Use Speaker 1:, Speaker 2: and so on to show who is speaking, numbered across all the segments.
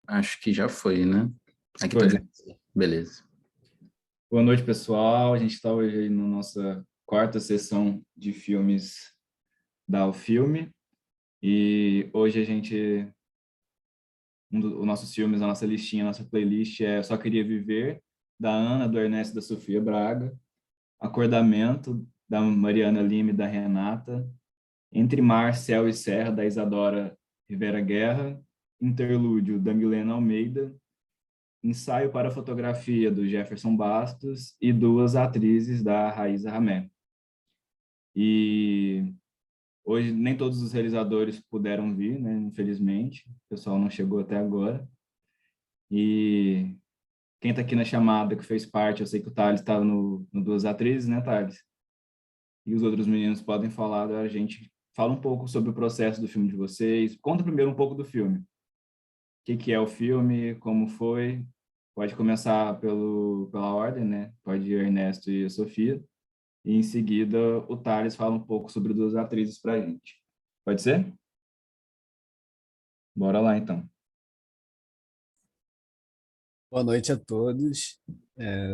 Speaker 1: Acho que já foi, né? Aqui tá
Speaker 2: Foi.
Speaker 1: dizendo. Beleza.
Speaker 2: Boa noite, pessoal. A gente está hoje aí na nossa quarta sessão de filmes da UFilme. E hoje os nossos filmes, a nossa listinha, a nossa playlist é Só Queria Viver, da Ana, do Ernesto e da Sofia Braga, Acordamento, da Mariana Lima e da Renata, Entre Mar, Céu e Serra, da Isadora Rivera Guerra, Interlúdio, da Milena Almeida, Ensaio para Fotografia, do Jefferson Bastos, e Duas Atrizes, da Raíza Ramé. E hoje nem todos os realizadores puderam vir, né? Infelizmente, o pessoal não chegou até agora. E quem está aqui na chamada, que fez parte, eu sei que o Thales estava no Duas Atrizes, né, Thales? E os outros meninos podem falar da gente. Fala um pouco sobre o processo do filme de vocês. Conta primeiro um pouco do filme. O que é o filme, como foi. Pode começar pela ordem, né? Pode ir Ernesto e a Sofia. E em seguida o Thales fala um pouco sobre Duas Atrizes para a gente. Pode ser? Bora lá, então.
Speaker 3: Boa noite a todos.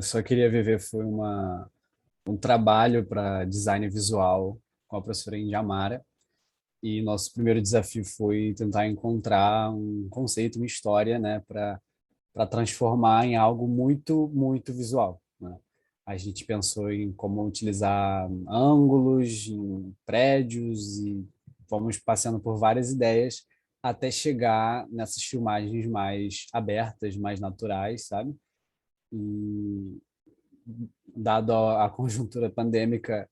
Speaker 3: Só Queria Viver foi um trabalho para design visual com a professora Indiamara. E nosso primeiro desafio foi tentar encontrar um conceito, uma história, né, para transformar em algo muito, muito visual, né? A gente pensou em como utilizar ângulos, em prédios e fomos passando por várias ideias até chegar nessas filmagens mais abertas, mais naturais, sabe? E dado a conjuntura pandêmica,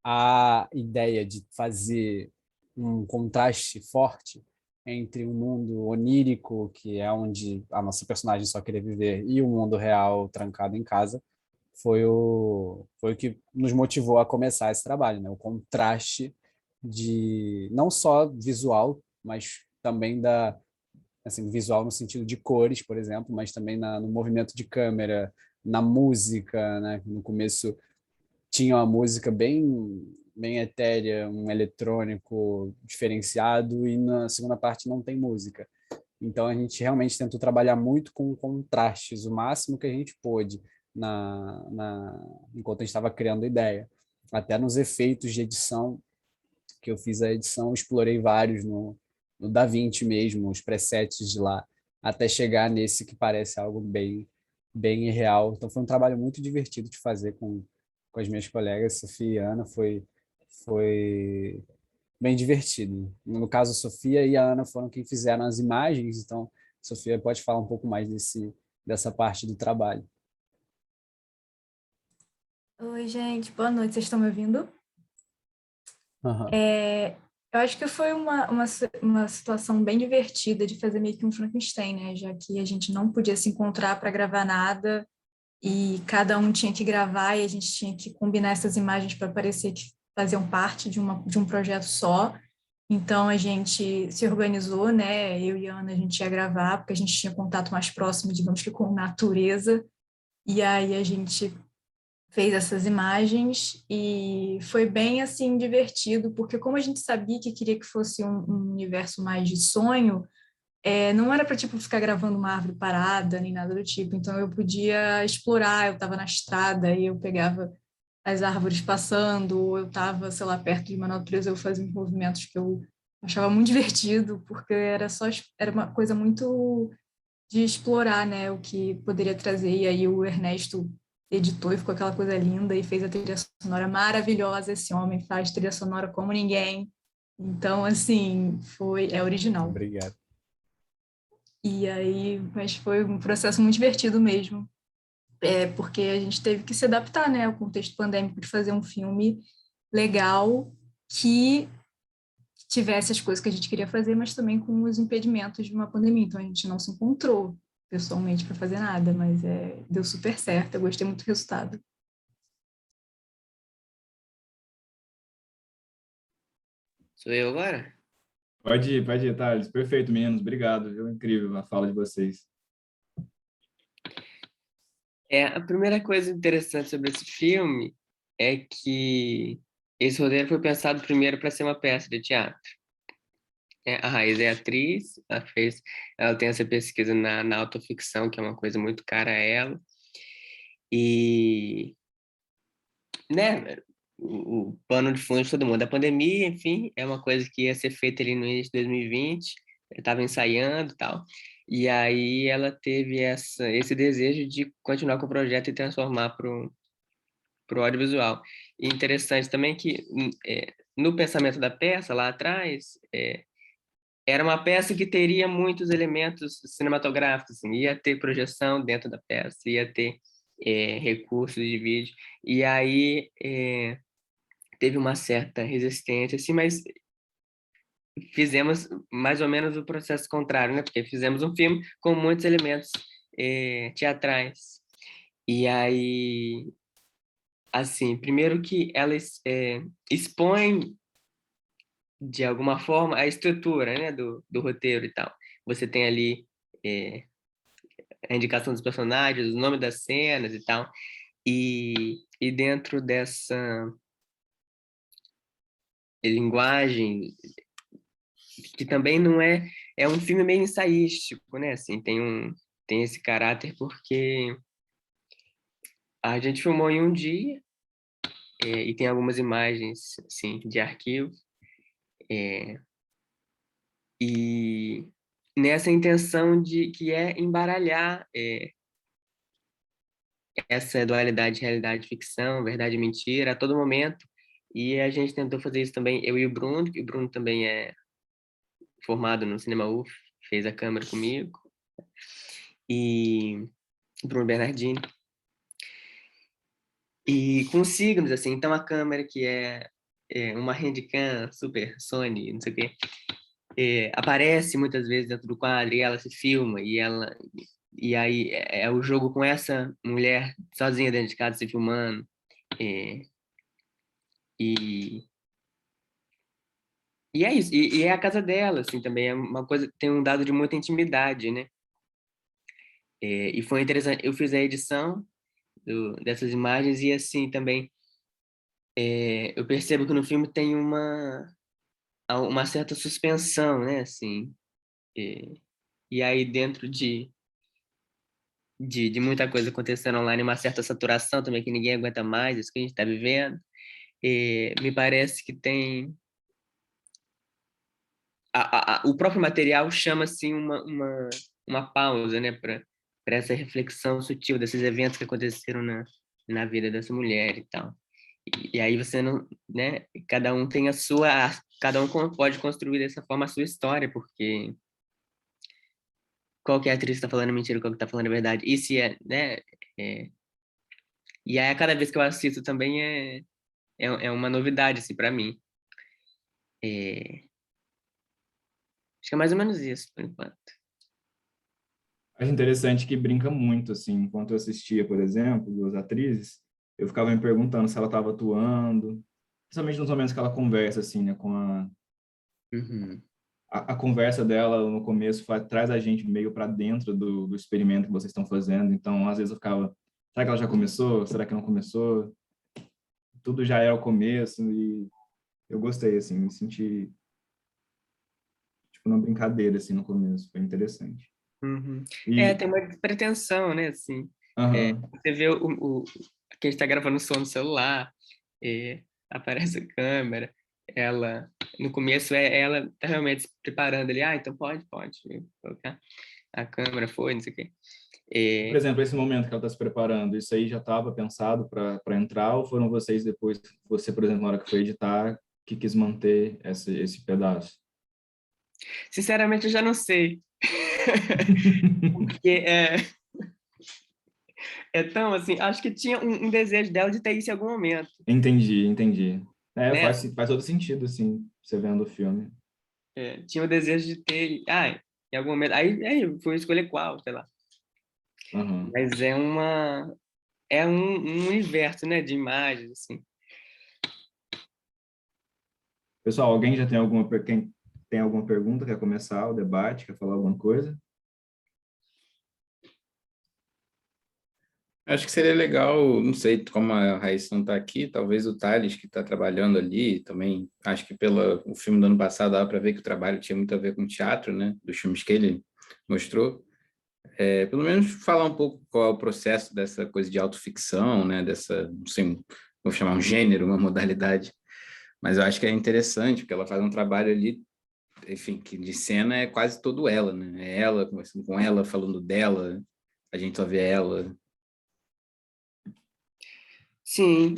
Speaker 3: a ideia de fazer um contraste forte entre um mundo onírico, que é onde a nossa personagem só queria viver, e o mundo real trancado em casa, foi o que nos motivou a começar esse trabalho, né? O contraste de não só visual, mas também assim, visual no sentido de cores, por exemplo, mas também no movimento de câmera, na música, né? No começo tinha uma música bem etérea, um eletrônico diferenciado, e na segunda parte não tem música. Então a gente realmente tentou trabalhar muito com contrastes, o máximo que a gente pôde enquanto a gente estava criando a ideia. Até nos efeitos de edição, que eu fiz a edição, explorei vários no DaVinci mesmo, os presets de lá, até chegar nesse que parece algo bem irreal. Então foi um trabalho muito divertido de fazer com as minhas colegas, Sofia e Ana, foi bem divertido. No caso, a Sofia e a Ana foram quem fizeram as imagens, então Sofia pode falar um pouco mais dessa parte do trabalho.
Speaker 4: Oi, gente, boa noite, vocês estão me ouvindo?
Speaker 3: Uhum.
Speaker 4: Eu acho que foi uma situação bem divertida de fazer meio que um Frankenstein, né? Já que a gente não podia se encontrar para gravar nada e cada um tinha que gravar e a gente tinha que combinar essas imagens para parecer que faziam parte de um projeto só. Então a gente se organizou, né? Eu e a Ana, a gente ia gravar, porque a gente tinha contato mais próximo, digamos que com a natureza. E aí a gente fez essas imagens e foi bem assim divertido, porque como a gente sabia que queria que fosse um universo mais de sonho, não era para tipo ficar gravando uma árvore parada nem nada do tipo, então eu podia explorar, eu estava na estrada e eu pegava as árvores passando, ou eu estava, sei lá, perto de uma natureza, eu fazia uns movimentos que eu achava muito divertido, porque era uma coisa muito de explorar, né, o que poderia trazer. E aí o Ernesto editou e ficou aquela coisa linda e fez a trilha sonora maravilhosa. Esse homem faz trilha sonora como ninguém. Então, assim, é original.
Speaker 3: Obrigado.
Speaker 4: E aí, mas foi um processo muito divertido mesmo, porque a gente teve que se adaptar, né, ao contexto pandêmico de fazer um filme legal que tivesse as coisas que a gente queria fazer, mas também com os impedimentos de uma pandemia. Então a gente não se encontrou pessoalmente para fazer nada, mas deu super certo. Eu gostei muito do resultado.
Speaker 5: Sou eu agora?
Speaker 2: Pode ir, Thales. Perfeito, meninos. Obrigado, viu? Incrível a fala de vocês.
Speaker 5: A primeira coisa interessante sobre esse filme é que esse roteiro foi pensado primeiro para ser uma peça de teatro. A Raiz é atriz, ela tem essa pesquisa na autoficção, que é uma coisa muito cara a ela. E, né, o pano de fundo de todo mundo, a pandemia, enfim, é uma coisa que ia ser feita ali no início de 2020, eu estava ensaiando e tal, e aí ela teve esse desejo de continuar com o projeto e transformar para o audiovisual. E interessante também que no pensamento da peça, lá atrás, era uma peça que teria muitos elementos cinematográficos, assim, ia ter projeção dentro da peça, ia ter recursos de vídeo, e aí teve uma certa resistência, assim, mas fizemos mais ou menos o processo contrário, né? Porque fizemos um filme com muitos elementos teatrais. E aí, assim, primeiro que ela expõe de alguma forma a estrutura, né, do roteiro e tal. Você tem ali a indicação dos personagens, o nome das cenas e tal, e dentro dessa linguagem, que também não é um filme meio ensaístico, né, assim, tem esse caráter porque a gente filmou em um dia, e tem algumas imagens, assim, de arquivo, e nessa intenção de que é embaralhar essa dualidade realidade e ficção, verdade e mentira, a todo momento. E a gente tentou fazer isso também, eu e o Bruno, que o Bruno também é formado no Cinema UF, fez a câmera comigo, e o Bruno Bernardini. E com signos, assim, então a câmera que é uma Handycam super Sony, não sei o quê, aparece muitas vezes dentro do quadro e ela se filma e aí é o jogo com essa mulher sozinha dentro de casa se filmando, é, e é isso, e é a casa dela, assim, também é uma coisa, tem um dado de muita intimidade, né? E foi interessante, eu fiz a edição dessas imagens e, assim, também eu percebo que no filme tem uma certa suspensão, né, assim, e aí dentro de muita coisa acontecendo online, uma certa saturação também que ninguém aguenta mais, isso que a gente está vivendo, me parece que tem o próprio material chama assim uma pausa, né, para essa reflexão sutil desses eventos que aconteceram na vida dessa mulher e tal. E aí você não, né, cada um pode construir dessa forma a sua história, porque qual que é a atriz que está falando mentira, qual que está falando a verdade, e se né, é, e aí a cada vez que eu assisto também é uma novidade assim para mim. É, acho que é mais ou menos isso por enquanto.
Speaker 2: Acho interessante que brinca muito, assim, enquanto eu assistia, por exemplo, duas atrizes, eu ficava me perguntando se ela estava atuando, principalmente nos momentos que ela conversa, assim, né, com
Speaker 5: Uhum.
Speaker 2: a conversa dela no começo traz a gente meio para dentro do experimento que vocês estão fazendo, então, às vezes eu ficava, será que ela já começou? Será que não começou? Tudo já é o começo, e eu gostei, assim, me senti, tipo, numa brincadeira, assim, no começo, foi interessante.
Speaker 5: Uhum.
Speaker 2: E,
Speaker 5: Tem uma pretensão, né, assim,
Speaker 2: aham,
Speaker 5: você vê que a gente está gravando som no celular, aparece a câmera, ela, no começo, ela tá realmente se preparando ali, então pode colocar a câmera, foi, não sei o quê.
Speaker 2: por exemplo, esse momento que ela está se preparando, isso aí já estava pensado para entrar, ou foram vocês depois, você, por exemplo, na hora que foi editar, que quis manter esse pedaço?
Speaker 5: Sinceramente, eu já não sei. Porque é tão assim, acho que tinha um desejo dela de ter isso em algum momento,
Speaker 2: Entendi.
Speaker 5: né?
Speaker 2: Faz todo sentido, assim, você vendo o filme.
Speaker 5: Tinha o desejo de ter, em algum momento, aí eu fui escolher qual, sei lá.
Speaker 2: Aham.
Speaker 5: Mas é um universo, né, de imagens, assim.
Speaker 2: Pessoal, alguém já quem tem alguma pergunta, quer começar o debate, quer falar alguma coisa?
Speaker 1: Acho que seria legal, não sei como a Raíssa não está aqui, talvez o Thales, que está trabalhando ali, também, acho que pelo o filme do ano passado dá para ver que o trabalho tinha muito a ver com teatro, né, dos filmes que ele mostrou. Pelo menos falar um pouco qual é o processo dessa coisa de autoficção, né, dessa, não sei, vou chamar um gênero, uma modalidade, mas eu acho que é interessante, porque ela faz um trabalho ali, enfim, que de cena é quase todo ela, né, é ela conversando com ela, falando dela, a gente só vê ela.
Speaker 5: Sim,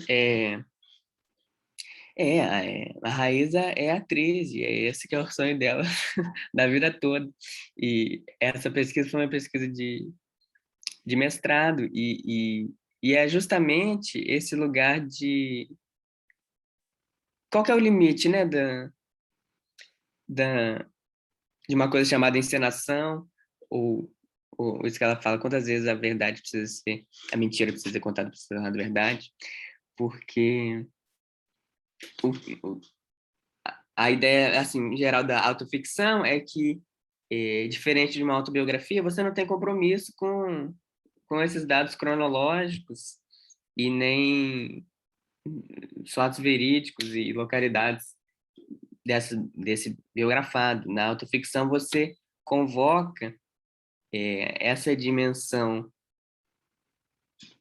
Speaker 5: a Raíza é atriz, e é esse que é o sonho dela da vida toda. E essa pesquisa foi uma pesquisa de mestrado, e é justamente esse lugar de... Qual que é o limite, né, da, de uma coisa chamada encenação, ou isso que ela fala, quantas vezes a verdade precisa ser... A mentira precisa ser contada para ser tornada verdade, porque... o, a ideia, assim, geral da autoficção é que, diferente de uma autobiografia, você não tem compromisso com esses dados cronológicos e nem fatos verídicos e localidades desse biografado. Na autoficção, você convoca essa dimensão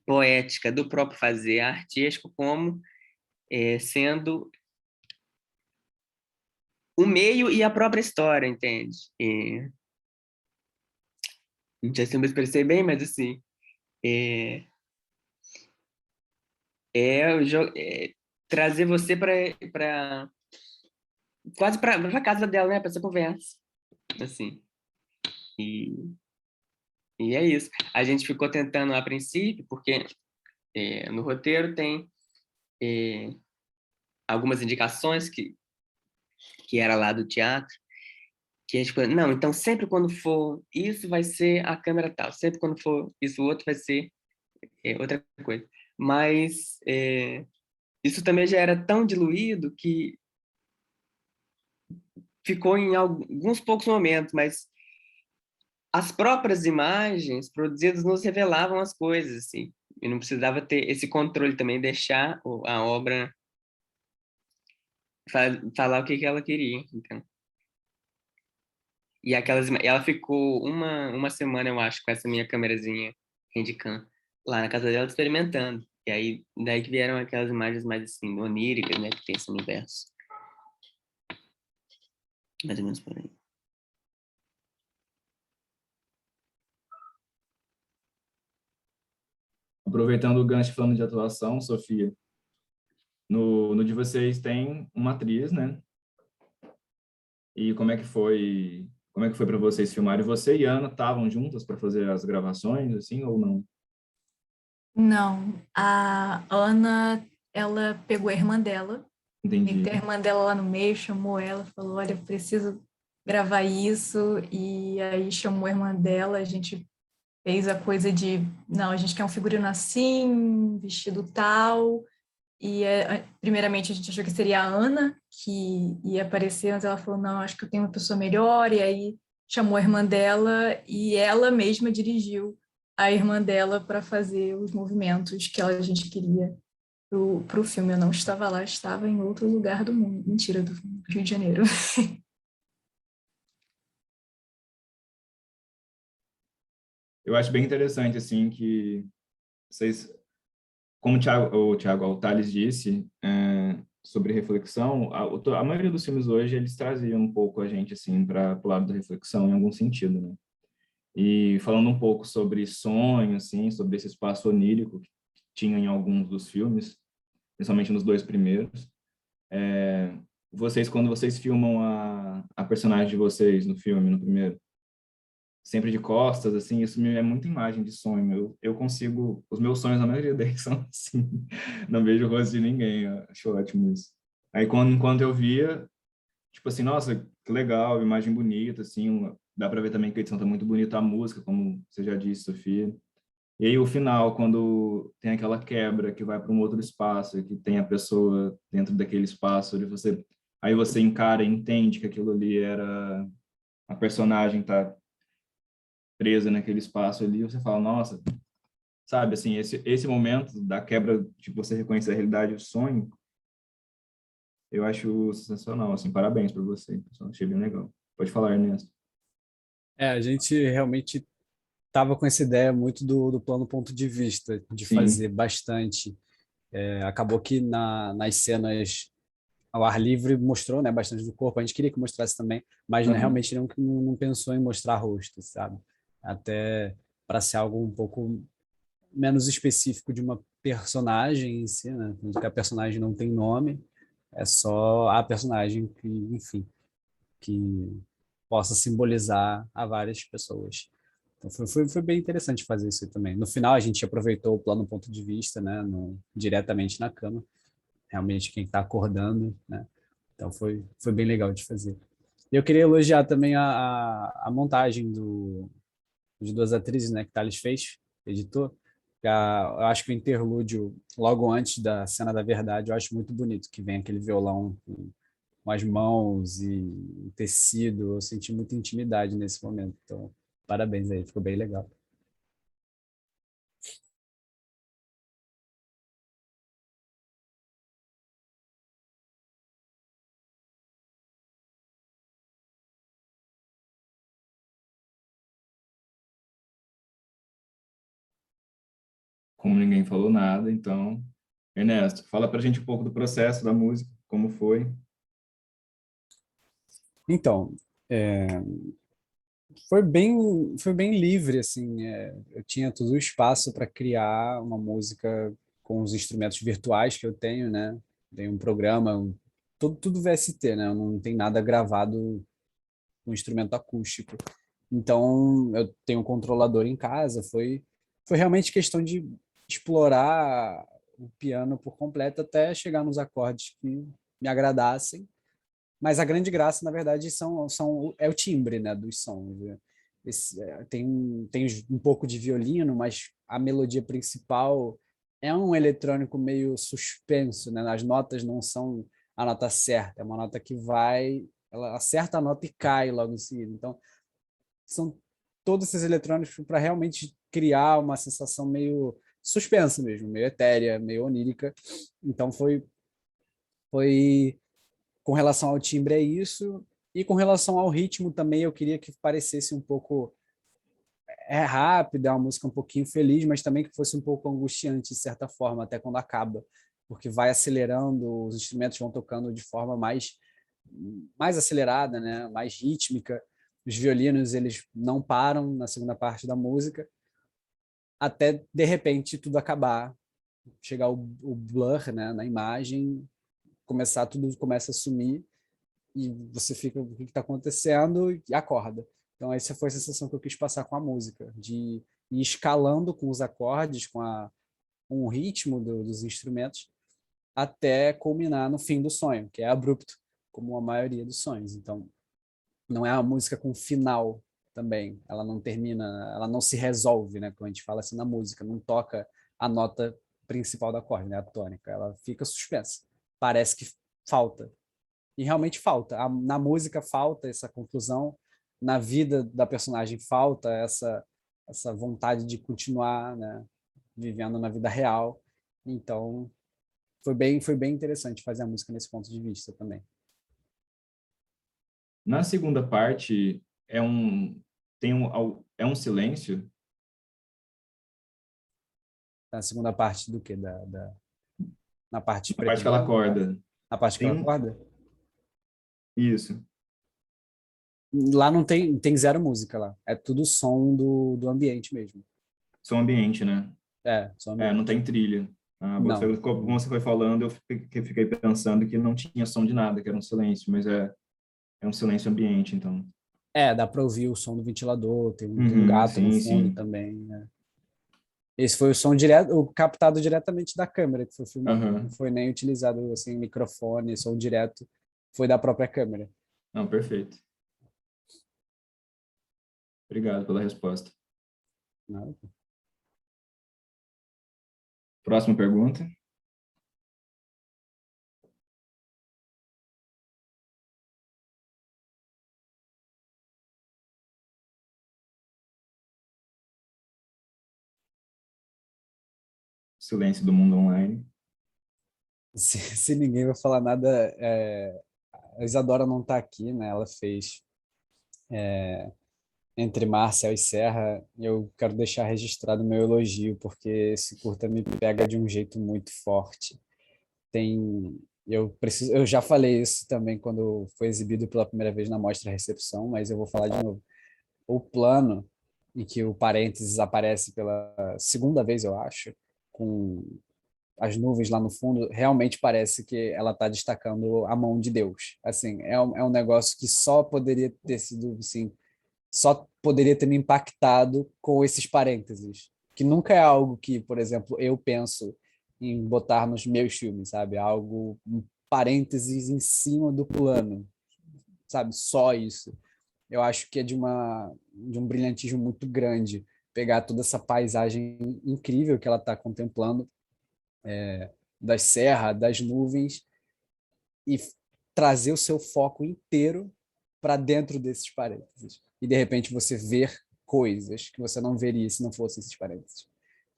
Speaker 5: poética do próprio fazer artístico como sendo o meio e a própria história, entende? Não sei se eu me expressei bem, mas assim, é, trazer você para quase para casa dela, né? Para essa conversa, assim. E, e é isso. A gente ficou tentando a princípio, porque no roteiro tem algumas indicações que era lá do teatro, que a gente falou, não, então sempre quando for isso vai ser a câmera tal, sempre quando for isso outro vai ser outra coisa. Mas isso também já era tão diluído que ficou em alguns poucos momentos, mas as próprias imagens produzidas nos revelavam as coisas, assim, e não precisava ter esse controle também, deixar a obra falar o que ela queria, então. E ela ficou uma semana, eu acho, com essa minha câmerazinha Handycam lá na casa dela experimentando. E aí, daí que vieram aquelas imagens mais assim, oníricas, né, que tem esse universo. Mais ou menos por aí.
Speaker 2: Aproveitando o gancho falando de atuação, Sofia, no de vocês tem uma atriz, né? E como é que foi para vocês filmarem? Você e Ana estavam juntas para fazer as gravações, assim, ou não?
Speaker 4: Não, a Ana, ela pegou a irmã dela,
Speaker 2: Entendi.
Speaker 4: meteu a irmã dela lá no meio, chamou ela, falou, olha, eu preciso gravar isso, e aí chamou a irmã dela, a gente fez a coisa de, não, a gente quer um figurino assim, vestido tal, e primeiramente a gente achou que seria a Ana que ia aparecer, mas ela falou, não, acho que eu tenho uma pessoa melhor, e aí chamou a irmã dela e ela mesma dirigiu a irmã dela para fazer os movimentos que a gente queria para o filme. Eu não estava lá, estava em outro lugar do mundo. Mentira, do Rio de Janeiro.
Speaker 2: Eu acho bem interessante, assim, que vocês, como o Thales disse, sobre reflexão, a maioria dos filmes hoje, eles traziam um pouco a gente, assim, para o lado da reflexão, em algum sentido, né? E falando um pouco sobre sonho, assim, sobre esse espaço onírico que tinha em alguns dos filmes, principalmente nos dois primeiros, quando vocês filmam a personagem de vocês no filme, no primeiro, sempre de costas, assim, isso é muita imagem de sonho. Eu consigo, os meus sonhos, a maioria deles são assim, não vejo o rosto de ninguém, eu acho ótimo isso. Aí, enquanto eu via, tipo assim, nossa, que legal, imagem bonita, assim, dá para ver também que a edição tá muito bonita, a música, como você já disse, Sofia. E aí, o final, quando tem aquela quebra que vai para um outro espaço, que tem a pessoa dentro daquele espaço, aí você encara e entende que aquilo ali era a personagem tá presa naquele espaço ali, você fala, nossa, sabe, assim, esse momento da quebra de você reconhecer a realidade e o sonho, eu acho sensacional, assim, parabéns para você, pessoal, achei bem legal. Pode falar, Ernesto.
Speaker 3: A gente realmente estava com essa ideia muito do plano ponto de vista, de fazer
Speaker 2: Sim.
Speaker 3: bastante. Acabou que nas cenas ao ar livre mostrou, né, bastante do corpo. A gente queria que mostrasse também, mas né,
Speaker 2: Aham.
Speaker 3: realmente não pensou em mostrar rosto, sabe? Até para ser algo um pouco menos específico de uma personagem em si, né? Porque a personagem não tem nome, é só a personagem que, enfim, que possa simbolizar a várias pessoas. Então foi bem interessante fazer isso também. No final a gente aproveitou o plano ponto de vista, né, diretamente na cama, realmente quem está acordando, né? Então foi bem legal de fazer. E eu queria elogiar também a montagem de duas atrizes, né, que Thales fez, editor. Eu acho que o interlúdio, logo antes da cena da verdade, eu acho muito bonito, que vem aquele violão com as mãos e o tecido. Eu senti muita intimidade nesse momento. Então, parabéns aí, ficou bem legal.
Speaker 2: Como ninguém falou nada, então, Ernesto, fala pra gente um pouco do processo da música, como foi.
Speaker 3: Então, foi bem livre, assim. Eu tinha todo o espaço para criar uma música com os instrumentos virtuais que eu tenho, né? Tenho um programa, tudo VST, né? Não tem nada gravado com instrumento acústico. Então, eu tenho um controlador em casa. Foi realmente questão de explorar o piano por completo até chegar nos acordes que me agradassem. Mas a grande graça, na verdade, é o timbre, né, dos sons. Tem um pouco de violino, mas a melodia principal é um eletrônico meio suspenso, né? As notas não são a nota certa, é uma nota que ela acerta a nota e cai logo em seguida. Então, são todos esses eletrônicos para realmente criar uma sensação meio suspensa mesmo, meio etérea, meio onírica. Então, foi com relação ao timbre é isso, e com relação ao ritmo também eu queria que parecesse um pouco rápido, é uma música um pouquinho feliz, mas também que fosse um pouco angustiante de certa forma, até quando acaba, porque vai acelerando, os instrumentos vão tocando de forma mais acelerada, né, mais rítmica. Os violinos eles não param na segunda parte da música, até de repente tudo acabar, chegar o blur, né, na imagem, tudo começa a sumir e você fica, o que está acontecendo, e acorda. Então, essa foi a sensação que eu quis passar com a música, de ir escalando com os acordes, com o ritmo dos instrumentos, até culminar no fim do sonho, que é abrupto, como a maioria dos sonhos. Então, não é uma música com final também, ela não termina, ela não se resolve, né? Quando a gente fala assim na música, não toca a nota principal do acorde, né? A tônica, ela fica suspensa. Parece que falta, e realmente falta. Na música falta essa conclusão, na vida da personagem falta essa vontade de continuar, né, vivendo na vida real. Então, foi bem interessante fazer a música nesse ponto de vista também.
Speaker 2: Na segunda parte, é um silêncio,
Speaker 3: A segunda parte do quê? Na parte
Speaker 2: na parte
Speaker 3: preto e
Speaker 2: que ela
Speaker 3: branco?
Speaker 2: acorda.
Speaker 3: Na parte que
Speaker 2: Tem
Speaker 3: ela
Speaker 2: um,
Speaker 3: acorda?
Speaker 2: isso,
Speaker 3: Lá não tem zero música lá. É tudo som do ambiente mesmo.
Speaker 2: som ambiente, né?
Speaker 3: Som
Speaker 2: É, não
Speaker 3: ambiente.
Speaker 2: tem trilha. Ah,
Speaker 3: Não.
Speaker 2: como você foi falando, eu fiquei pensando que não tinha som de nada, que era um silêncio, mas é um silêncio ambiente, então.
Speaker 3: Dá para ouvir o som do ventilador, tem um
Speaker 2: Uhum,
Speaker 3: gato no
Speaker 2: sim,
Speaker 3: fundo
Speaker 2: sim.
Speaker 3: também, né? Esse foi o som direto, o captado diretamente da câmera que foi filmado. Não
Speaker 2: Aham.
Speaker 3: foi nem utilizado assim microfone, som direto, foi da própria câmera.
Speaker 2: Não, perfeito. Obrigado pela resposta.
Speaker 3: Né?
Speaker 2: Próxima pergunta. silêncio do mundo online.
Speaker 3: Se ninguém vai falar nada, a Isadora não está aqui, né? Ela fez Entre Mar, Céu e Serra. Eu quero deixar registrado meu elogio, porque esse curta me pega de um jeito muito forte. Eu já falei isso também quando foi exibido pela primeira vez na Mostra Recepção, mas eu vou falar de novo. O plano em que o parênteses aparece pela segunda vez, eu acho, com as nuvens lá no fundo, realmente parece que ela está destacando a mão de Deus. Assim, é um negócio que só poderia ter sido, assim, só poderia ter me impactado com esses parênteses, que nunca é algo que, por exemplo, eu penso em botar nos meus filmes, sabe? Algo, um parênteses em cima do plano, sabe? Só isso. Eu acho que é de um brilhantismo muito grande pegar toda essa paisagem incrível que ela está contemplando, das serras, das nuvens, e trazer o seu foco inteiro para dentro desses parênteses. E, de repente, você ver coisas que você não veria se não fossem esses parênteses.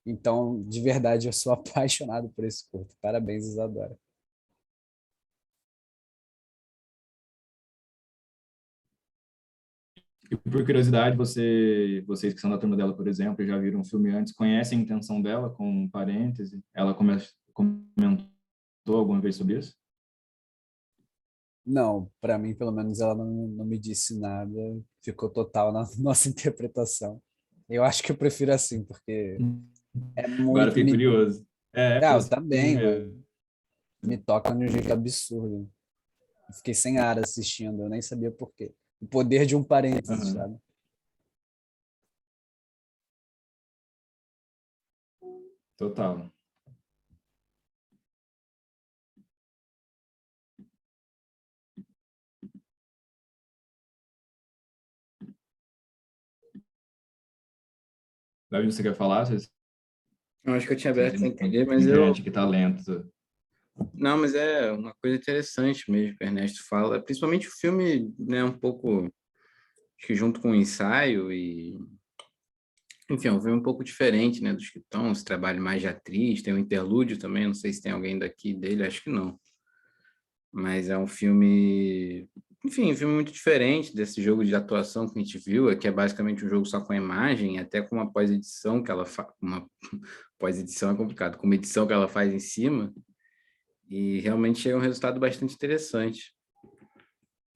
Speaker 3: Então, de verdade, eu sou apaixonado por esse curto. Parabéns, Isadora.
Speaker 2: E por curiosidade, vocês que são da turma dela, por exemplo, já viram o filme antes, conhecem a intenção dela com um parêntese? Ela comentou alguma vez sobre isso?
Speaker 3: Não, para mim, pelo menos, ela não me disse nada. Ficou total na nossa interpretação. Eu acho que eu prefiro assim, porque é
Speaker 2: Agora
Speaker 3: muito...
Speaker 2: fiquei curioso.
Speaker 3: Ah,
Speaker 2: Pelo
Speaker 3: eu
Speaker 2: filme
Speaker 3: também,
Speaker 2: mesmo.
Speaker 3: me toca de um jeito absurdo. Eu fiquei sem ar assistindo, eu nem sabia por quê. O poder de um parênteses,
Speaker 2: Aham.
Speaker 3: sabe?
Speaker 2: Total. Davi, você quer falar?
Speaker 1: Eu acho que eu tinha
Speaker 2: Vocês
Speaker 1: aberto sem entender,
Speaker 2: na
Speaker 1: mas
Speaker 2: internet, que talento.
Speaker 1: não, mas é uma coisa interessante mesmo que o Ernesto fala, principalmente o filme, né, um pouco, acho que junto com o ensaio e, enfim, é um filme um pouco diferente, né, dos que estão, esse trabalho mais de atriz, tem um interlúdio também, não sei se tem alguém daqui dele, acho que não, mas é um filme, enfim, um filme muito diferente desse jogo de atuação que a gente viu, que é basicamente um jogo só com a imagem, até com uma pós-edição que ela faz, uma pós-edição é complicado, com uma edição que ela faz em cima, e realmente é um resultado bastante interessante.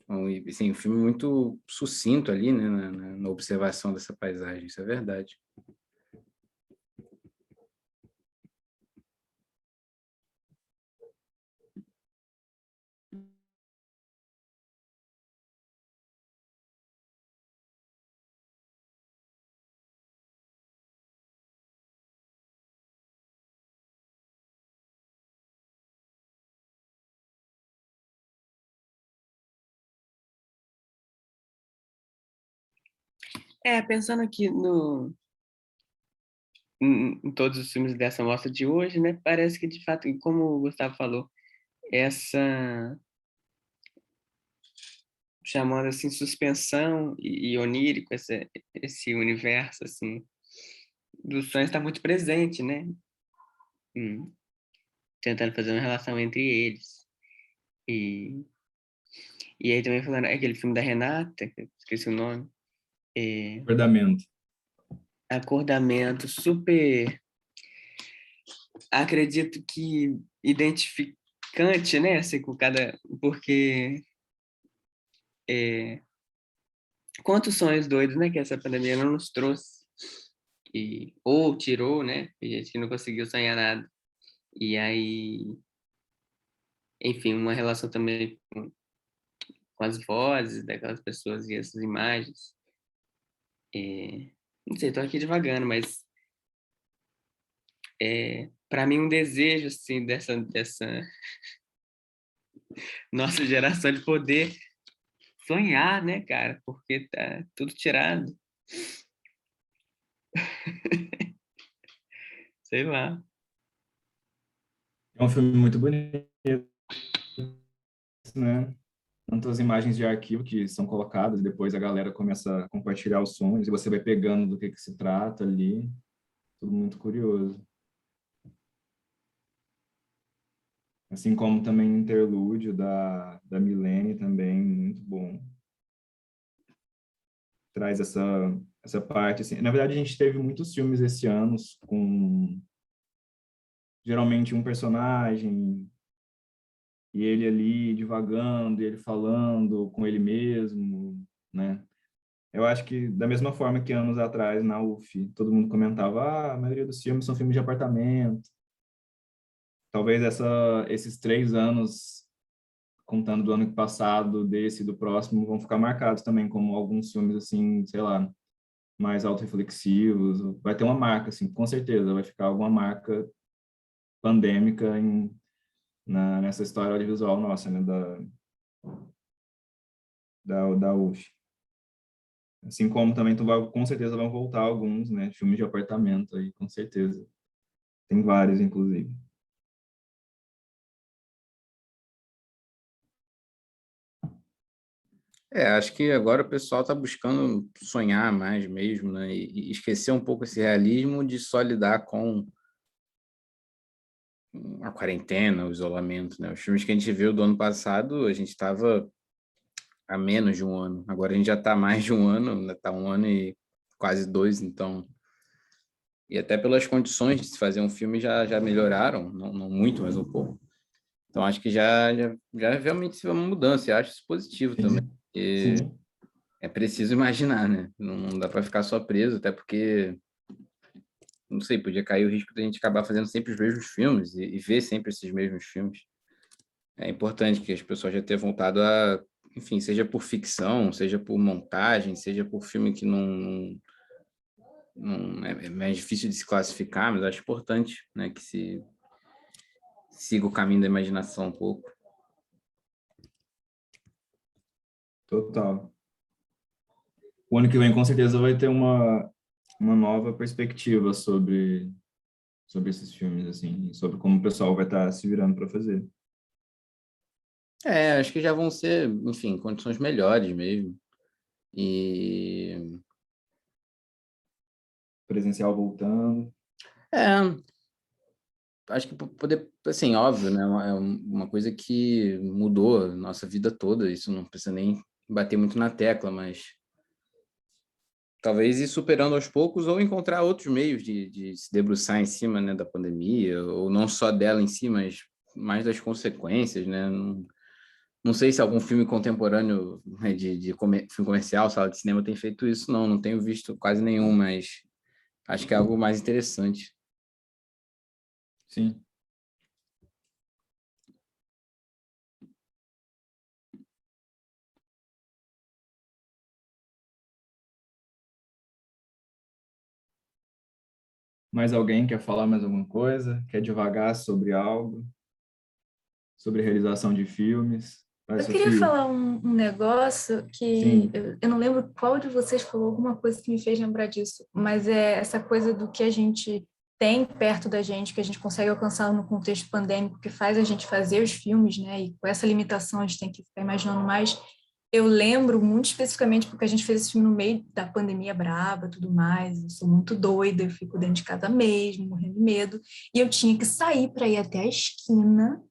Speaker 1: Então, e, assim, um filme muito sucinto ali, né, na observação dessa paisagem, isso é verdade.
Speaker 5: Pensando aqui no, em todos os filmes dessa mostra de hoje, né? Parece que, de fato, como o Gustavo falou, essa chamando assim suspensão e onírico, esse universo assim dos sonhos está muito presente, né? Hum, Tentando fazer uma relação entre eles. E, e aí também falando aquele filme da Renata, que eu esqueci o nome,
Speaker 2: Acordamento.
Speaker 5: Acordamento, super, acredito que identificante, né? Assim, com cada, porque é, quantos sonhos doidos, né? Que essa pandemia não nos trouxe. Ou tirou, né? Tem gente que não conseguiu sonhar nada. E aí, enfim, uma relação também com as vozes daquelas pessoas e essas imagens. Não sei, estou aqui devagando, mas para mim um desejo assim dessa nossa geração de poder sonhar, né, cara? Porque tá tudo tirado, sei lá.
Speaker 2: É um filme muito bonito, né? Tantas imagens de arquivo que são colocadas, e depois a galera começa a compartilhar os sonhos, e você vai pegando do que se trata ali. Tudo muito curioso. Assim como também o Interlúdio da Milene também, muito bom. Traz essa parte, assim. Na verdade, a gente teve muitos filmes esse ano com, geralmente, um personagem e ele ali divagando, e ele falando com ele mesmo, né? Eu acho que, da mesma forma que anos atrás, na UF, todo mundo comentava, a maioria dos filmes são filmes de apartamento. Talvez esses 3 anos, contando do ano passado, desse e do próximo, vão ficar marcados também como alguns filmes, assim, sei lá, mais autorreflexivos. Vai ter uma marca, assim, com certeza, vai ficar alguma marca pandêmica nessa história audiovisual nossa, né, da UF. Assim como também com certeza vão voltar alguns, né, filmes de apartamento aí, com certeza. Tem vários, inclusive.
Speaker 1: Acho que agora o pessoal está buscando sonhar mais mesmo, né? E esquecer um pouco esse realismo de só lidar com a quarentena, o isolamento, né? Os filmes que a gente viu do ano passado, a gente estava há menos de um ano. Agora a gente já está mais de um ano, né? Está um ano e quase dois, então. E até pelas condições de se fazer um filme já melhoraram, não muito, mas um pouco. Então acho que já realmente é uma mudança, e acho isso positivo também.
Speaker 2: Sim.
Speaker 1: Porque
Speaker 2: Sim.
Speaker 1: é preciso imaginar, né? Não dá para ficar só preso, até porque, não sei, podia cair o risco de a gente acabar fazendo sempre os mesmos filmes e ver sempre esses mesmos filmes. É importante que as pessoas já tenham voltado a, enfim, seja por ficção, seja por montagem, seja por filme que não é mais difícil de se classificar, mas acho importante, né, que se siga o caminho da imaginação um pouco.
Speaker 2: Total. O ano que vem, com certeza, vai ter uma nova perspectiva sobre esses filmes, assim, sobre como o pessoal vai estar se virando para fazer.
Speaker 1: Acho que já vão ser, enfim, condições melhores mesmo. E
Speaker 2: Presencial voltando.
Speaker 1: é, acho que poder, assim, óbvio, né? É uma coisa que mudou a nossa vida toda, isso não precisa nem bater muito na tecla, mas talvez ir superando aos poucos ou encontrar outros meios de se debruçar em cima, né, da pandemia, ou não só dela em si, mas mais das consequências, né? Não sei se algum filme contemporâneo, né, filme comercial, sala de cinema, tem feito isso, não tenho visto quase nenhum, mas acho que é algo mais interessante.
Speaker 2: Sim. Mais alguém quer falar mais alguma coisa? Quer divagar sobre algo? Sobre realização de filmes? Vai,
Speaker 4: Eu queria
Speaker 2: Sofia.
Speaker 4: falar um negócio que
Speaker 2: Sim,
Speaker 4: eu não lembro qual de vocês falou alguma coisa que me fez lembrar disso, mas é essa coisa do que a gente tem perto da gente, que a gente consegue alcançar no contexto pandêmico, que faz a gente fazer os filmes, né? E com essa limitação a gente tem que ficar imaginando mais. Eu lembro muito especificamente porque a gente fez esse filme no meio da pandemia braba, tudo mais. Eu sou muito doida, eu fico dentro de casa mesmo, morrendo de medo, e eu tinha que sair para ir até a esquina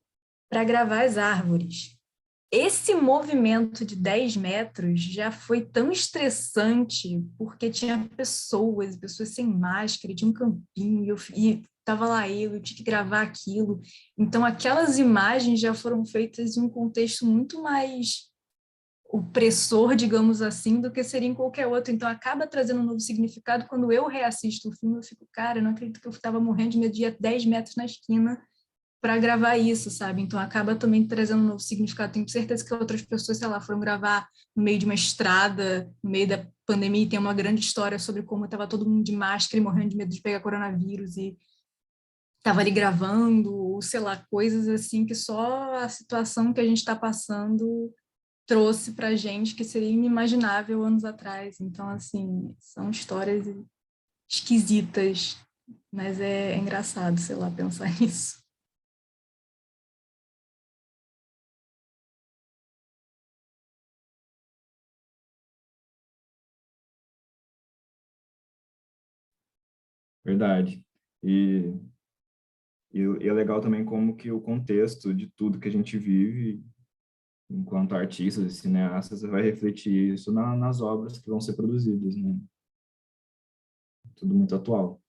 Speaker 4: para gravar as árvores. Esse movimento de 10 metros já foi tão estressante, porque tinha pessoas sem máscara, tinha um campinho, e estava lá eu tinha que gravar aquilo. Então, aquelas imagens já foram feitas em um contexto muito mais opressor, digamos assim, do que seria em qualquer outro. Então, acaba trazendo um novo significado. Quando eu reassisto o filme, eu fico, cara, eu não acredito que eu estava morrendo de medo de ir a 10 metros na esquina para gravar isso, sabe? Então acaba também trazendo um novo significado. Tenho certeza que outras pessoas, sei lá, foram gravar no meio de uma estrada, no meio da pandemia, e tem uma grande história sobre como estava todo mundo de máscara e morrendo de medo de pegar coronavírus e estava ali gravando, ou sei lá, coisas assim que só a situação que a gente está passando trouxe para gente que seria inimaginável anos atrás. Então, assim, são histórias esquisitas, mas é engraçado, sei lá, pensar nisso.
Speaker 2: verdade. E E é legal também como que o contexto de tudo que a gente vive, enquanto artistas e cineastas, vai refletir isso nas obras que vão ser produzidas, né? Tudo muito atual.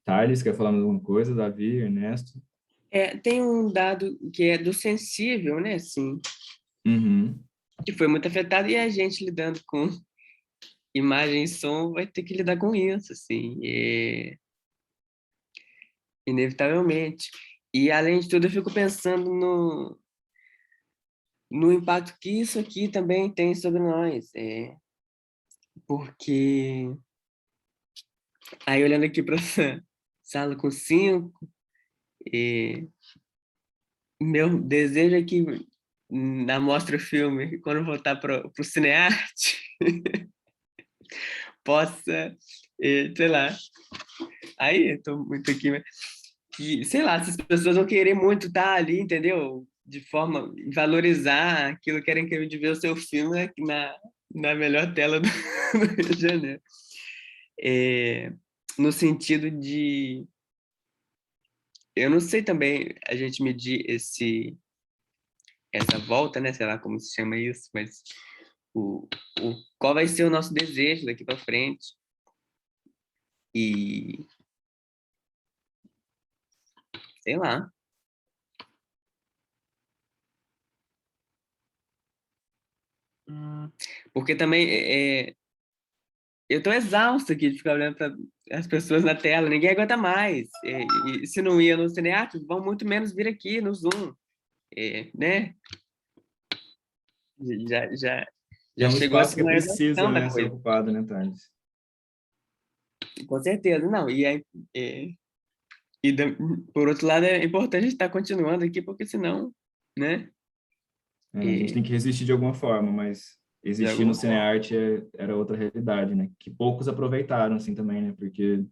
Speaker 2: Thales, quer falar mais alguma coisa? Davi, Ernesto?
Speaker 5: Tem um dado que é do sensível, né, assim,
Speaker 2: Uhum.
Speaker 5: que foi muito afetado, e a gente lidando com imagem e som vai ter que lidar com isso, assim, inevitavelmente. E, além de tudo, eu fico pensando no impacto que isso aqui também tem sobre nós, porque, aí olhando aqui para essa sala com 5, meu desejo é que na mostra filme, quando voltar para o Cinearte, possa, sei lá, aí eu tô muito aqui, mas que, sei lá, se as pessoas vão querer muito estar ali, entendeu? De forma valorizar aquilo, querem que eu ver o seu filme na melhor tela do, do Rio de Janeiro. No sentido de, eu não sei também a gente medir essa volta, né? Sei lá como se chama isso, mas qual vai ser o nosso desejo daqui para frente. E sei lá. Porque também eu tô exausto aqui de ficar olhando para as pessoas na tela, ninguém aguenta mais. E se não ia no Cinearte, vão muito menos vir aqui no Zoom, né? Já, já,
Speaker 2: É
Speaker 5: já
Speaker 2: um
Speaker 5: chegou a
Speaker 2: espaço
Speaker 5: ser
Speaker 2: que
Speaker 5: uma
Speaker 2: precisa,
Speaker 5: exaustão da
Speaker 2: né, ser
Speaker 5: coisa.
Speaker 2: ocupado, né, Thales?
Speaker 5: Com certeza, não. É, por outro lado, é importante a gente estar continuando aqui, porque senão, né?
Speaker 2: A gente tem que resistir de alguma forma, mas
Speaker 5: De
Speaker 2: existir no
Speaker 5: alguma forma.
Speaker 2: Cinearte era outra realidade, né? Que poucos aproveitaram, assim, também, né? Porque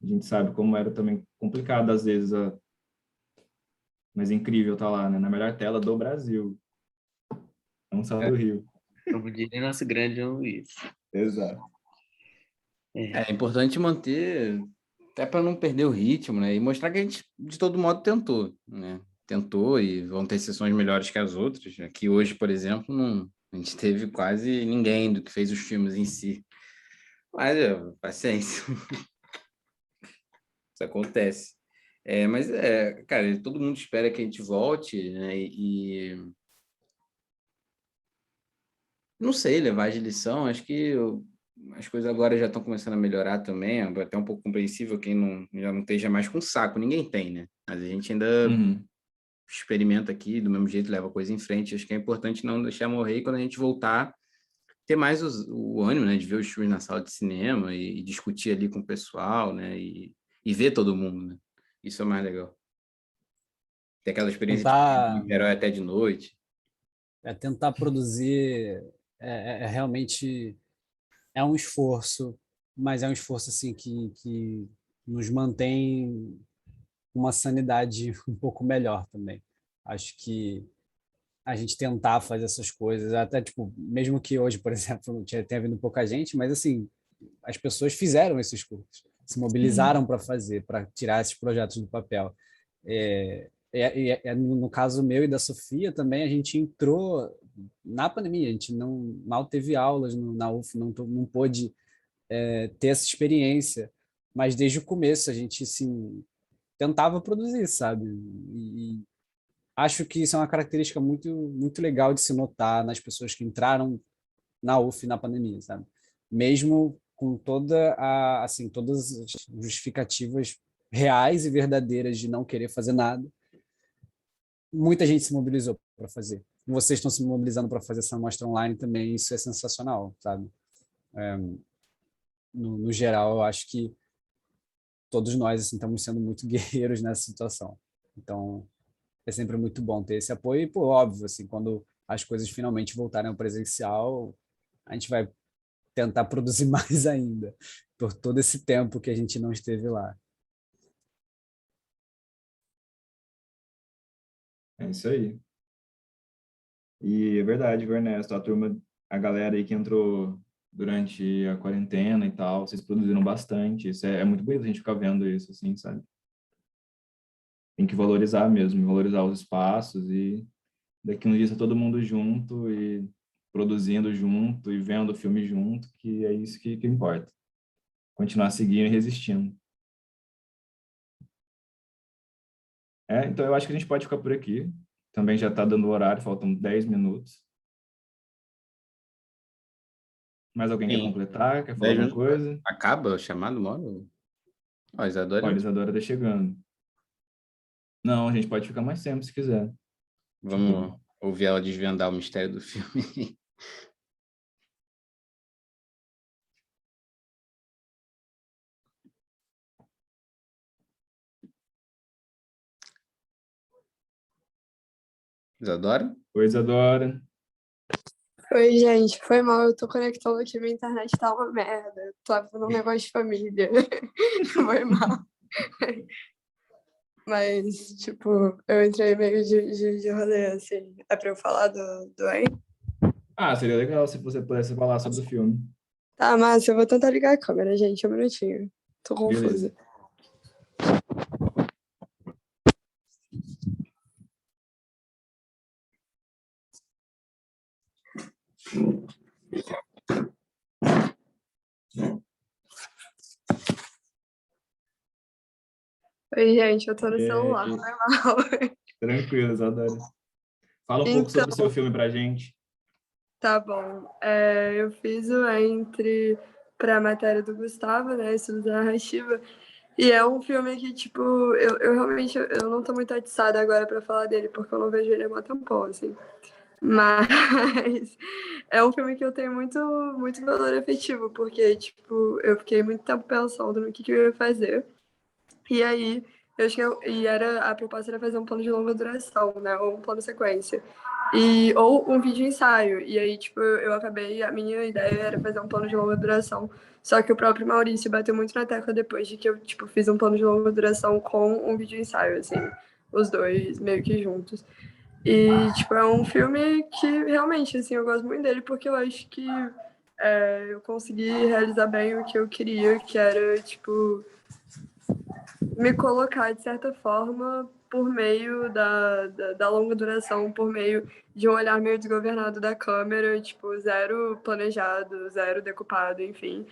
Speaker 2: a gente sabe como era também complicado, às vezes, mas é incrível estar lá, né? Na melhor tela do Brasil, não só do Rio.
Speaker 5: Como diria nosso grande João Luiz.
Speaker 2: Exato.
Speaker 1: É importante manter, até para não perder o ritmo, né? E mostrar que a gente, de todo modo, tentou, né? Tentou e vão ter sessões melhores que as outras. Aqui hoje, por exemplo, não, a gente teve quase ninguém do que fez os filmes em si. Mas, paciência, isso acontece. Mas, cara, todo mundo espera que a gente volte, né? Não sei, levar de lição, acho que as coisas agora já estão começando a melhorar também, é até um pouco compreensível quem não, já não esteja mais com saco, ninguém tem, né? Mas a gente ainda
Speaker 2: Uhum.
Speaker 1: experimenta aqui, do mesmo jeito, leva a coisa em frente, acho que é importante não deixar morrer e quando a gente voltar, ter mais o ânimo, né, de ver os filmes na sala de cinema e discutir ali com o pessoal, né, e ver todo mundo, né? Isso é mais legal. Ter aquela experiência de
Speaker 3: Tentar,
Speaker 1: herói até de noite.
Speaker 3: tentar produzir realmente é um esforço, mas é um esforço assim que nos mantém uma sanidade um pouco melhor também. Acho que a gente tentar fazer essas coisas, até tipo, mesmo que hoje, por exemplo, não tenha vindo pouca gente, mas assim, as pessoas fizeram esses cursos, se
Speaker 2: Sim.
Speaker 3: mobilizaram para fazer, para tirar esses projetos do papel. No caso meu e da Sofia também, a gente entrou na pandemia, a gente não mal teve aulas na UF, não pôde ter essa experiência, mas desde o começo a gente assim, tentava produzir, sabe? E acho que isso é uma característica muito legal de se notar nas pessoas que entraram na UF na pandemia, sabe? Mesmo com todas as justificativas reais e verdadeiras de não querer fazer nada, muita gente se mobilizou para fazer. Vocês estão se mobilizando para fazer essa mostra online também, isso é sensacional, sabe? No geral, eu acho que todos nós assim, estamos sendo muito guerreiros nessa situação. Então, é sempre muito bom ter esse apoio e, pô, óbvio, assim, quando as coisas finalmente voltarem ao presencial, a gente vai tentar produzir mais ainda, por todo esse tempo que a gente não esteve lá.
Speaker 2: É isso aí. E é verdade, viu, Ernesto? A turma, a galera aí que entrou durante a quarentena e tal. Vocês produziram bastante. Isso é muito bonito a gente ficar vendo isso, assim, sabe? Tem que valorizar mesmo, valorizar os espaços e daqui uns dias tá todo mundo junto e produzindo junto e vendo o filme junto, que é isso que importa. Continuar seguindo e resistindo. Então eu acho que a gente pode ficar por aqui. Também já está dando o horário, faltam 10 minutos. Mais alguém quer
Speaker 1: Sim.
Speaker 2: completar? Quer falar
Speaker 1: 10
Speaker 2: alguma
Speaker 1: minutos.
Speaker 2: coisa?
Speaker 1: Acaba o chamado, mano? Ó, Isadora.
Speaker 2: Olha, a Isadora tá chegando. Não, a gente pode ficar mais tempo se quiser.
Speaker 1: Vamos ouvir ela desvendar o mistério do filme. Isadora?
Speaker 2: Oi, Isadora.
Speaker 6: Oi, gente, foi mal, eu tô conectando aqui, minha internet tá uma merda. Eu tô fazendo um negócio de família. Foi mal. Mas, tipo, eu entrei meio de rolê, assim. É pra eu falar do Hein?
Speaker 2: Seria legal se você pudesse falar sobre o filme.
Speaker 6: Tá, massa, eu vou tentar ligar a câmera, gente, um minutinho. Tô
Speaker 2: Beleza.
Speaker 6: confusa. Oi, gente, eu tô no celular, foi mal.
Speaker 2: Tranquilo, Isadora. Fala um pouco
Speaker 6: Então,
Speaker 2: sobre o seu filme pra gente.
Speaker 6: tá bom. Eu fiz o Entre pra matéria do Gustavo, né? Estudo da narrativa. E é um filme que, tipo, eu realmente eu não tô muito atiçada agora pra falar dele, porque eu não vejo ele há muito tempo, assim. Mas é um filme que eu tenho muito, muito valor afetivo, porque, tipo, eu fiquei muito tempo pensando no que eu ia fazer. E aí, eu acho que a proposta era fazer um plano de longa duração, né? Ou um plano sequência. Ou um vídeo ensaio. E aí, tipo, eu acabei, a minha ideia era fazer um plano de longa duração. Só que o próprio Maurício bateu muito na tecla depois de que eu, tipo, fiz um plano de longa duração com um vídeo ensaio, assim. Os dois meio que juntos. E, tipo, é um filme que realmente, assim, eu gosto muito dele porque eu acho que eu consegui realizar bem o que eu queria, que era, tipo, me colocar, de certa forma, por meio da longa duração, por meio de um olhar meio desgovernado da câmera, tipo, zero planejado, zero decupado, enfim.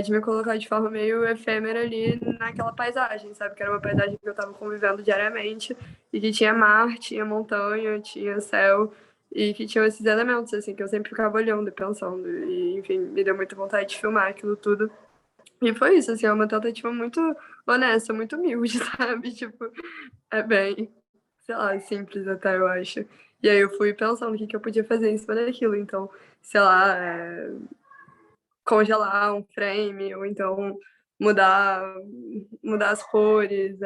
Speaker 6: De me colocar de forma meio efêmera ali naquela paisagem, sabe? Que era uma paisagem que eu estava convivendo diariamente e que tinha mar, tinha montanha, tinha céu e que tinha esses elementos, assim, que eu sempre ficava olhando e pensando. E, enfim, me deu muita vontade de filmar aquilo tudo. E foi isso, assim, é uma tentativa muito honesta, muito humilde, sabe? Tipo, é bem, sei lá, simples até, eu acho. E aí eu fui pensando o que eu podia fazer em cima daquilo. Então, sei lá, congelar um frame, ou então mudar, mudar as cores,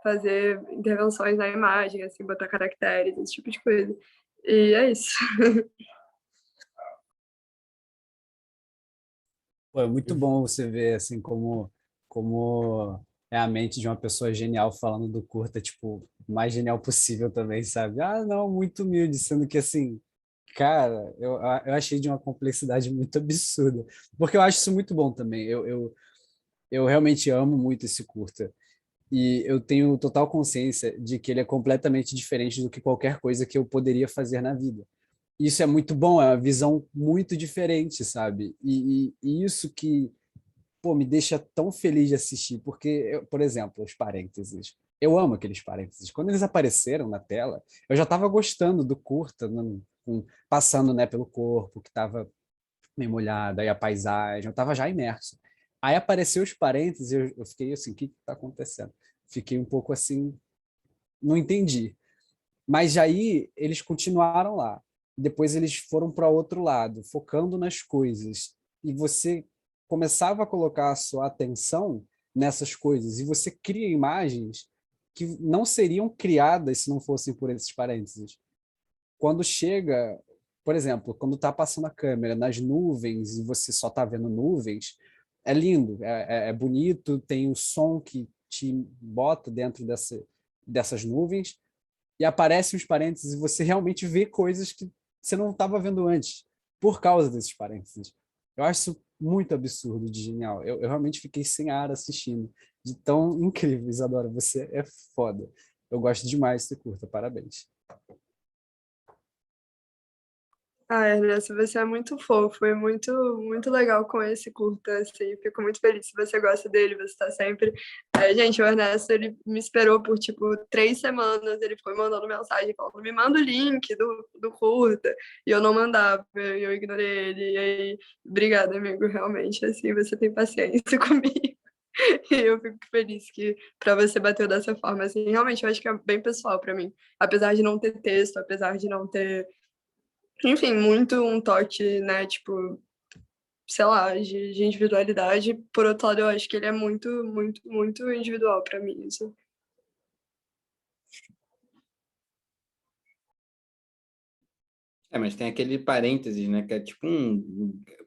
Speaker 6: fazer intervenções na imagem, assim, botar caracteres, esse tipo de coisa. E é isso.
Speaker 3: Pô, é muito bom você ver assim como é a mente de uma pessoa genial falando do curta, tipo, o mais genial possível também, sabe? Ah, não, muito humilde, sendo que assim, cara, eu achei de uma complexidade muito absurda, porque eu acho isso muito bom também. Eu realmente amo muito esse curta. E eu tenho total consciência de que ele é completamente diferente do que qualquer coisa que eu poderia fazer na vida. Isso é muito bom, é uma visão muito diferente, sabe? E isso que, pô, me deixa tão feliz de assistir, porque, por exemplo, os parênteses. Eu amo aqueles parênteses. Quando eles apareceram na tela, eu já estava gostando do curta, passando, né, pelo corpo, que estava meio molhado, aí a paisagem, eu estava já imerso. Aí apareceu os parênteses, eu fiquei assim, o que está acontecendo? Fiquei um pouco assim, não entendi. Mas aí eles continuaram lá. Depois eles foram para outro lado, focando nas coisas. E você começava a colocar a sua atenção nessas coisas. E você cria imagens que não seriam criadas se não fossem por esses parênteses. Quando chega, por exemplo, quando está passando a câmera nas nuvens e você só está vendo nuvens, é lindo, é bonito, tem o som que te bota dentro dessas nuvens, e aparecem os parênteses e você realmente vê coisas que você não estava vendo antes, por causa desses parênteses. Eu acho isso muito absurdo de genial. Eu realmente fiquei sem ar assistindo. De tão incrível, Isadora. Você é foda. Eu gosto demais desse curta. Parabéns.
Speaker 6: Ah, Ernesto, você é muito fofo e muito, muito legal com esse curta, assim, fico muito feliz se você gosta dele, você tá sempre... gente, o Ernesto, ele me esperou por, tipo, 3 semanas, ele foi mandando mensagem falando, me manda o link do curta, e eu não mandava, e eu ignorei ele, e aí, obrigada, amigo, realmente, assim, você tem paciência comigo, e eu fico feliz que pra você bateu dessa forma, assim, realmente, eu acho que é bem pessoal pra mim, apesar de não ter texto, apesar de não ter enfim, muito um toque, né, tipo, sei lá, de individualidade. Por outro lado, eu acho que ele é muito, muito, muito individual pra mim, isso.
Speaker 1: Mas tem aquele parênteses, né? Que é tipo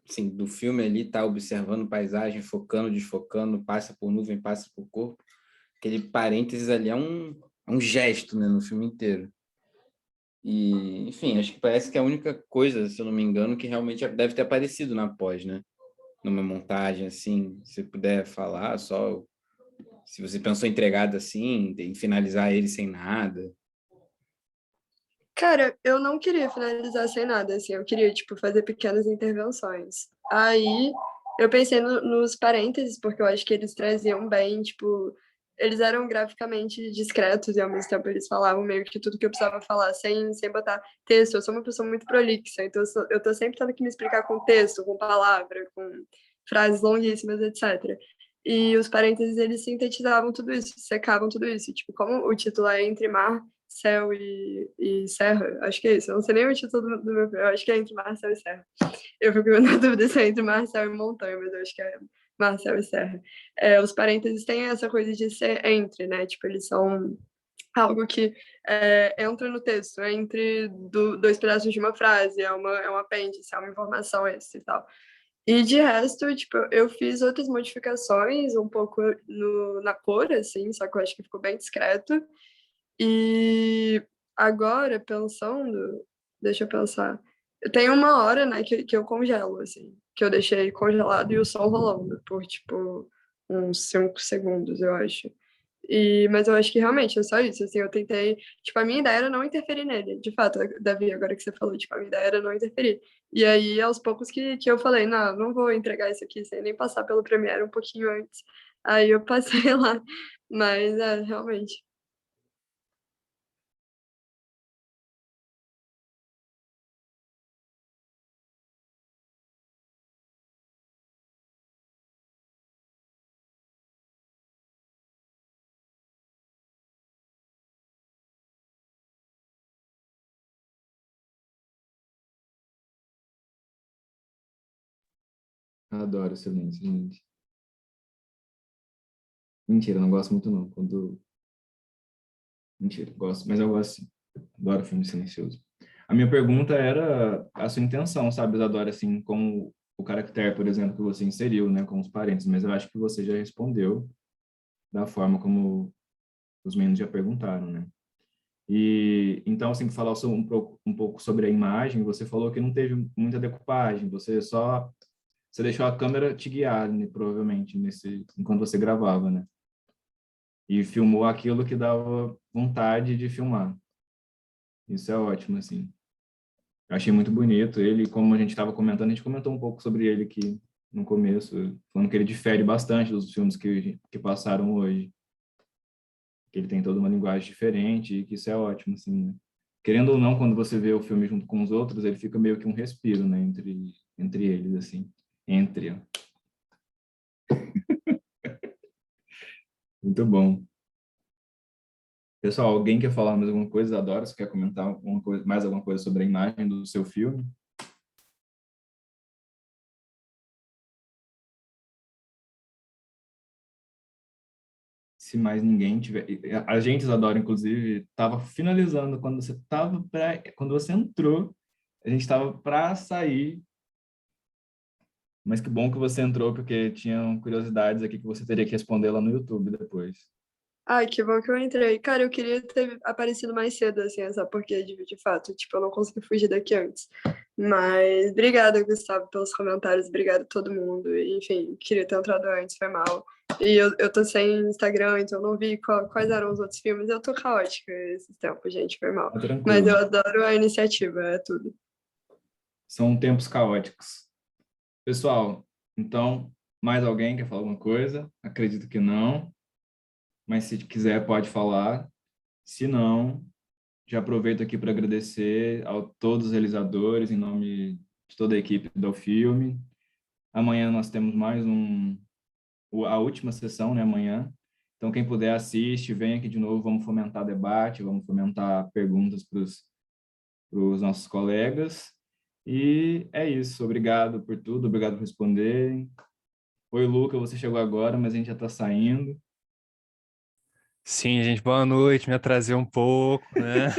Speaker 1: assim, do filme ali, tá observando paisagem, focando, desfocando, passa por nuvem, passa por corpo. Aquele parênteses ali é um gesto, né, no filme inteiro. E, enfim, acho que parece que é a única coisa, se eu não me engano, que realmente deve ter aparecido na pós, né? Numa montagem, assim, se puder falar só, se você pensou em entregado assim, em finalizar ele sem nada.
Speaker 6: Cara, eu não queria finalizar sem nada, assim, eu queria, tipo, fazer pequenas intervenções. Aí eu pensei nos parênteses, porque eu acho que eles traziam bem, tipo, eles eram graficamente discretos e ao mesmo tempo eles falavam meio que tudo que eu precisava falar, sem botar texto. Eu sou uma pessoa muito prolixa, então eu tô sempre tendo que me explicar com texto, com palavra, com frases longuíssimas, etc. E os parênteses, eles sintetizavam tudo isso, secavam tudo isso. Tipo, como o título é Entre Mar, Céu e Serra, acho que é isso. Eu não sei nem o título do meu filme, eu acho que é Entre Mar, Céu e Serra. Eu fico na dúvida se é Entre Mar, Céu e Montanha, mas eu acho que é Mar, Céu e Serra. Os parênteses têm essa coisa de ser entre, né? Tipo, eles são algo que entra no texto, é entre dois pedaços de uma frase, é um apêndice, é uma informação esse e tal. E de resto, tipo, eu fiz outras modificações um pouco na cor, assim, só que eu acho que ficou bem discreto. E agora, pensando, deixa eu pensar. Eu tenho uma hora, né, que eu congelo, assim, que eu deixei congelado e o som rolando por, tipo, uns 5 segundos, eu acho. Mas eu acho que realmente é só isso, assim, eu tentei, tipo, a minha ideia era não interferir nele, de fato, Davi, agora que você falou, tipo, a minha ideia era não interferir. E aí, aos poucos que eu falei, não vou entregar isso aqui sem nem passar pelo Premiere um pouquinho antes. Aí eu passei lá, mas realmente.
Speaker 2: Eu adoro silêncio, gente. Mentira, eu não gosto muito não. Mentira, gosto, mas eu gosto sim. Adoro filme silencioso. A minha pergunta era a sua intenção, sabe, Isadora, assim, com o caractere, por exemplo, que você inseriu, né, com os parentes, mas eu acho que você já respondeu da forma como os meninos já perguntaram, né? E então, assim, falar um pouco sobre a imagem, você falou que não teve muita decupagem, você deixou a câmera te guiar, né, provavelmente, enquanto você gravava, né? E filmou aquilo que dava vontade de filmar. Isso é ótimo, assim. Eu achei muito bonito ele, como a gente estava comentando, a gente comentou um pouco sobre ele aqui no começo, falando que ele difere bastante dos filmes que passaram hoje, que ele tem toda uma linguagem diferente e que isso é ótimo, assim, né? Querendo ou não, quando você vê o filme junto com os outros, ele fica meio que um respiro, né, entre eles, assim, ó. Muito bom. Pessoal, alguém quer falar mais alguma coisa? Adoro, você quer comentar mais alguma coisa sobre a imagem do seu filme? Se mais ninguém tiver. A gente, Isadora, inclusive, estava finalizando quando você entrou, a gente estava para sair, mas que bom que você entrou, porque tinham curiosidades aqui que você teria que responder lá no YouTube depois.
Speaker 6: Ai, que bom que eu entrei. Cara, eu queria ter aparecido mais cedo, assim, essa porque de fato, tipo, eu não consegui fugir daqui antes. Mas obrigada, Gustavo, pelos comentários, obrigada a todo mundo. Enfim, queria ter entrado antes, foi mal. E eu tô sem Instagram, então eu não vi quais eram os outros filmes. Eu tô caótica esses tempos, gente, foi mal.
Speaker 2: Tá
Speaker 6: Mas
Speaker 2: tranquilo.
Speaker 6: eu adoro a iniciativa, é tudo.
Speaker 2: São tempos caóticos. Pessoal, então, mais alguém quer falar alguma coisa? Acredito que não, mas se quiser pode falar. Se não, já aproveito aqui para agradecer a todos os realizadores, em nome de toda a equipe do filme. Amanhã nós temos mais a última sessão, né, amanhã. Então, quem puder assiste, vem aqui de novo, vamos fomentar debate, vamos fomentar perguntas para os nossos colegas. E é isso, obrigado por tudo, obrigado por responderem. Oi, Luca, você chegou agora, mas a gente já está saindo.
Speaker 7: Sim, gente, boa noite, me atrasei um pouco, né?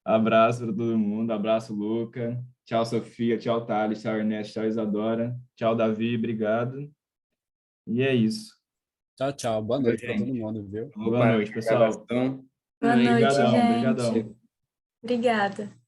Speaker 2: Abraço para todo mundo, abraço, Luca. Tchau, Sofia, tchau, Thales, tchau, Ernesto, tchau, Isadora. Tchau, Davi, obrigado. E é isso.
Speaker 3: Tchau, tchau. Boa
Speaker 1: Valeu,
Speaker 3: noite para todo
Speaker 1: gente.
Speaker 3: mundo, viu?
Speaker 1: Vou
Speaker 2: Boa
Speaker 1: parar
Speaker 2: noite,
Speaker 1: a
Speaker 2: pessoal.
Speaker 1: gravação.
Speaker 4: Boa noite,
Speaker 2: Obrigadão,
Speaker 4: gente.
Speaker 2: obrigadão.
Speaker 4: Obrigada.